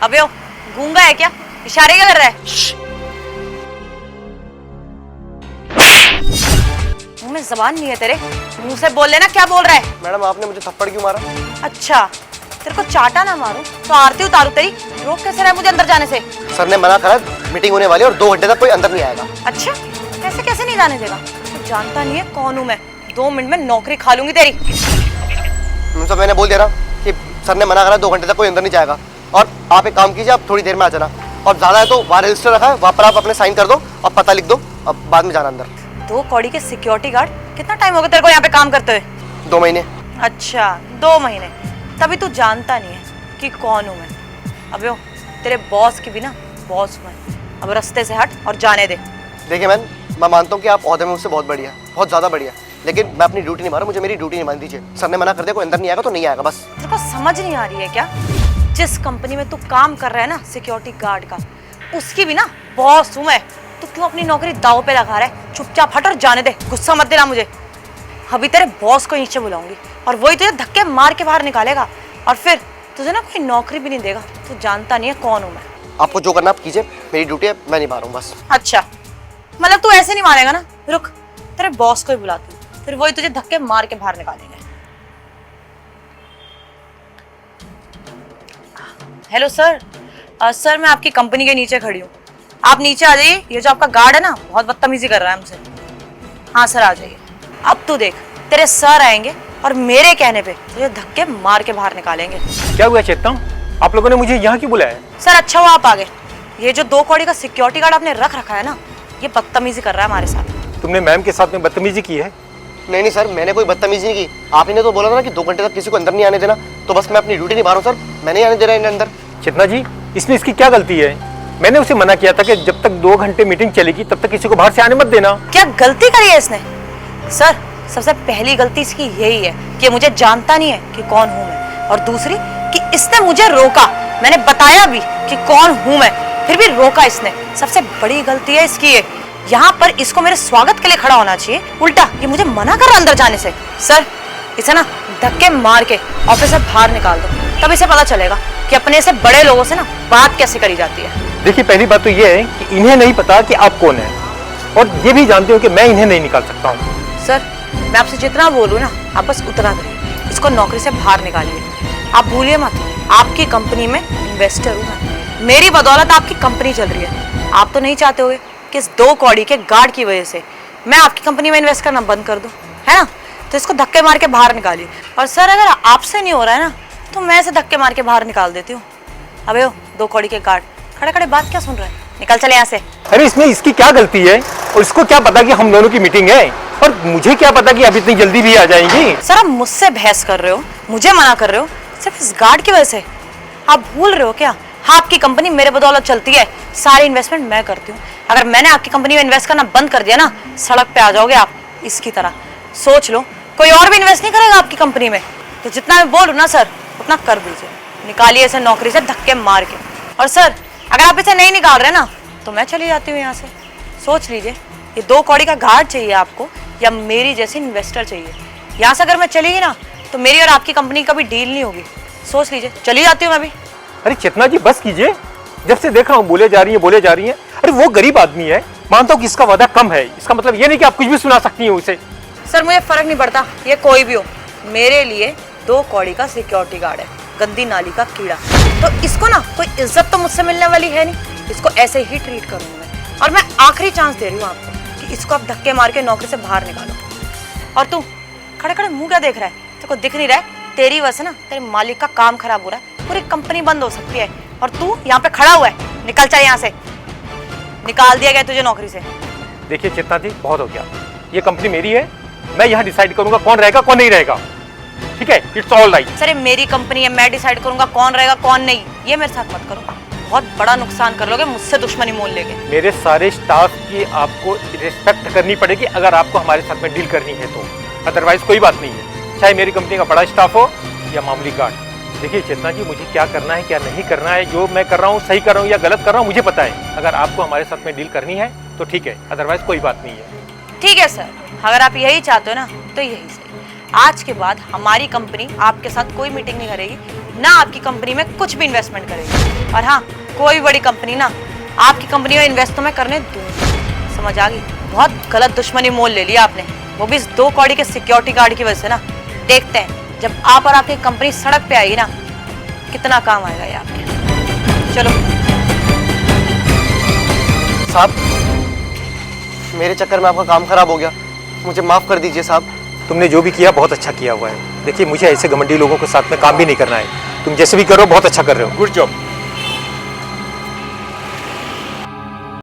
अबे ओ गूंगा है क्या? इशारे क्या कर रहा है? मुंह में जबान नहीं है तेरे? मुंह से बोल लेना क्या बोल रहा है। मैडम आपने मुझे थप्पड़ क्यों मारा? अच्छा तेरे को चाटा ना मारूं तो आरती उतारू तेरी। रोक कैसे रहा मुझे अंदर जाने से? सर ने मना करा, मीटिंग होने वाली है और 2 घंटे तक कोई अंदर नहीं आएगा। अच्छा कैसे कैसे नहीं जाने देगा? तू जानता नहीं है कौन हूं मैं। 2 मिनट में नौकरी खा लूंगी तेरी। तो मैंने बोल दिया ना कि सर ने मना करा, 2 घंटे तक कोई अंदर नहीं जाएगा। और आप एक काम कीजिए, आप थोड़ी देर में आ जाना। और ज्यादा है तो वहाँ रजिस्टर रखा है, वहाँ पर आप अपने साइन कर दो और पता लिख दो, अब बाद में जाना अंदर। 2 कौड़ी के सिक्योरिटी गार्ड, कितना टाइम हो गया तेरे को यहाँ पे काम करते हुए? 2 महीने। अच्छा 2 महीने, तभी तू जानता नहीं है कि कौन हूँ मैं। अबे ओ तेरे बॉस की भी ना बॉस मैं। अब रास्ते से हट और जाने दे। देखिए मैम, मैं मानता हूँ कि आप ओहदे में मुझसे बहुत बढ़िया, बहुत ज़्यादा बढ़िया, लेकिन मैं अपनी ड्यूटी नहीं मार रहा, मुझे मेरी ड्यूटी निभानी दीजिए। सर ने मना कर दिया, कोई अंदर नहीं आएगा तो नहीं आएगा बस। तेरे को समझ नहीं आ रही है क्या? जिस कंपनी में तू काम कर रहा है ना सिक्योरिटी गार्ड का, उसकी भी ना बॉस हूँ मैं। तू क्यों अपनी नौकरी दाव पे लगा रहा है? चुपचाप हट और जाने दे, गुस्सा मत देना मुझे। अभी तेरे बॉस को नीचे बुलाऊंगी और वही तुझे धक्के मार के बाहर निकालेगा और फिर तुझे ना कोई नौकरी भी नहीं देगा। तू जानता नहीं है कौन हूँ मैं। आपको जो करना आप कीजिए, मेरी ड्यूटी है, मैं निभा रहा हूँ बस। अच्छा मतलब तू ऐसे नहीं मानेगा ना? रुक तेरे बॉस को ही बुलाती हूँ, फिर वही तुझे धक्के मार के बाहर निकालेंगे। Hello sir. सर मैं आपकी कंपनी के नीचे खड़ी हूँ, आप नीचे आ जाइए। ये जो आपका गार्ड है ना बहुत बदतमीजी कर रहा है हमसे। हाँ सर आ जाइए। अब तू देख तेरे सर आएंगे और मेरे कहने पे तुझे धक्के मार के बाहर निकालेंगे। क्या हुआ चेतन, आप लोगों ने मुझे यहाँ क्यों बुलाया? सर अच्छा हुआ आप आ गए। ये जो 2 कौड़ी का सिक्योरिटी गार्ड आपने रख रखा है ना, ये बदतमीजी कर रहा है हमारे साथ। तुमने मैम के साथ में बदतमीजी की है? नहीं सर, मैंने कोई बदतमीजी नहीं की। आप ही ने तो बोला था ना कि 2 घंटे तक किसी को अंदर नहीं आने देना, तो बस मैं अपनी ड्यूटी निभा रहा हूँ सर। मैं नहीं आने दे रहा इन्हें अंदर। चेतना जी, इसमें इसकी क्या गलती है? मैंने उसे मना किया था कि जब तक 2 घंटे मीटिंग चलेगी तब तक किसी को बाहर से आने मत देना। क्या गलती करी है इसने? सर सबसे पहली गलती इसकी यही है कि मुझे जानता नहीं है कि कौन हूँ मैं, और दूसरी कि इसने मुझे रोका। मैंने बताया भी कि कौन हूँ मैं, फिर भी रोका इसने। सबसे बड़ी गलती है इसकी ये। यहाँ पर इसको मेरे स्वागत के लिए खड़ा होना चाहिए, उल्टा ये मुझे मना कर रहा अंदर जाने से। सर इसे ना धक्के मार के ऑफिस से बाहर निकाल दो, तब इसे पता चलेगा कि अपने से बड़े लोगों से ना बात कैसे करी जाती है। देखिए पहली बात तो ये है कि इन्हें नहीं पता कि आप कौन है, और ये भी जानते हो कि मैं इन्हें नहीं निकाल सकता हूँ। सर मैं आपसे जितना बोलूँ ना आप बस उतना करिए, इसको नौकरी से बाहर निकालिए। आप भूलिए मत आपकी कंपनी में इन्वेस्टर हूँ मैं, मेरी बदौलत आपकी कंपनी चल रही है। आप तो नहीं चाहते होगे कि इस 2 कौड़ी के गार्ड की वजह से मैं आपकी कंपनी में इन्वेस्ट करना बंद कर दूं, है ना? तो इसको धक्के मार के बाहर निकालिए। और सर अगर आपसे नहीं हो रहा है ना तो मैं इसे धक्के मार के बाहर निकाल देती हूँ। अबे ओ 2 कौड़ी के गार्ड, खड़े खड़े बात क्या सुन रहे हैं? निकल चले यहाँ से। अरे इसमें इसकी क्या गलती है? और इसको क्या पता कि हम दोनों की मीटिंग है, और मुझे क्या पता कि अब इतनी जल्दी भी आ जाएंगी। सर आप मुझसे बहस कर रहे हो, मुझे मना कर रहे हो सिर्फ इस गार्ड की वजह से? आप भूल रहे हो क्या? हाँ आपकी कंपनी मेरे बदौलत चलती है, सारी इन्वेस्टमेंट मैं करती हूँ। अगर मैंने आपकी कंपनी में इन्वेस्ट करना बंद कर दिया ना, सड़क पे आ जाओगे आप इसकी तरह। सोच लो कोई और भी इन्वेस्ट नहीं करेगा आपकी कंपनी में। तो जितना मैं बोलूँ ना सर उतना कर दीजिए, निकालिए इसे नौकरी से धक्के मार के। और सर अगर आप इसे नहीं निकाल रहे ना तो मैं चली जाती हूँ यहाँ से। सोच लीजिए ये 2 कौड़ी का गार्ड चाहिए आपको या मेरी जैसी इन्वेस्टर चाहिए? यहाँ से अगर मैं चली गई ना तो मेरी और आपकी कंपनी का भी डील नहीं होगी। सोच लीजिए, चली जाती हूँ मैं भी। अरे चेतना जी बस कीजिए, जब से देख रहा हूँ बोले जा रही है। अरे वो गरीब आदमी है, मानता हूँ कि इसका वादा कम है, इसका मतलब ये नहीं कि आप कुछ भी सुना सकती हैं उसे। सर मुझे फर्क नहीं पड़ता ये कोई भी हो, मेरे लिए 2 कौड़ी का सिक्योरिटी गार्ड है, गंदी नाली का कीड़ा। तो इसको ना कोई इज्जत तो मुझसे मिलने वाली है नहीं, इसको ऐसे ही ट्रीट करूंगी मैं। और मैं आखिरी चांस दे रही हूँ आपको कि इसको आप धक्के मार के नौकरी से बाहर निकालो। और तू खड़े खड़े मुंह क्या देख रहा है? तेरे को दिख नहीं रहा है? तेरी वजह से ना तेरे मालिक का काम खराब हो रहा है, पूरी कंपनी बंद हो सकती है। और तू यहाँ पे खड़ा हुआ है, निकल चल यहाँ से। निकाल दिया गया तुझे नौकरी से। देखिए चेतना जी बहुत हो गया, ये कंपनी मेरी है, मैं यहाँ डिसाइड करूंगा कौन रहेगा कौन नहीं रहेगा, ठीक है? It's all right. सर ये मेरी कंपनी है, मैं डिसाइड करूंगा कौन रहेगा कौन नहीं। ये मेरे साथ मत करो, बहुत बड़ा नुकसान कर लोगे मुझसे दुश्मनी मोल लेके। मेरे सारे स्टाफ की आपको रिस्पेक्ट करनी पड़ेगी अगर आपको हमारे साथ में डील करनी है तो, अदरवाइज कोई बात नहीं है, चाहे मेरी कंपनी का बड़ा स्टाफ हो या मामूली गार्ड। देखिए चेतना जी मुझे क्या करना है क्या नहीं करना है, जो मैं कर रहा हूँ सही कर रहा हूँ या गलत कर रहा हूँ मुझे पता है। अगर आपको हमारे साथ में डील करनी है तो ठीक है, अदरवाइज कोई बात नहीं है। ठीक है सर, अगर आप यही चाहते हो ना तो यही सही। आज के बाद हमारी कंपनी आपके साथ कोई मीटिंग नहीं करेगी, ना आपकी कंपनी में कुछ भी इन्वेस्टमेंट करेगी। और हाँ, कोई भी बड़ी कंपनी ना आपकी कंपनी में इन्वेस्ट तो मैं करने दूंगी। समझ आ गई? बहुत गलत दुश्मनी मोल ले लिया आपने, वो भी इस 2 कौड़ी के सिक्योरिटी गार्ड की वजह से ना। देखते हैं जब आप और आपकी कंपनी सड़क पे आएगी ना, कितना काम आएगा ये आपके। चलो साहब, मेरे चक्कर में आपका काम खराब हो गया, मुझे माफ कर दीजिए साहब। तुमने जो भी किया बहुत अच्छा किया हुआ है। देखिए, मुझे ऐसे घमंडी लोगों के साथ में काम भी नहीं करना है। तुम जैसे भी करो बहुत अच्छा कर रहे हो। Good job.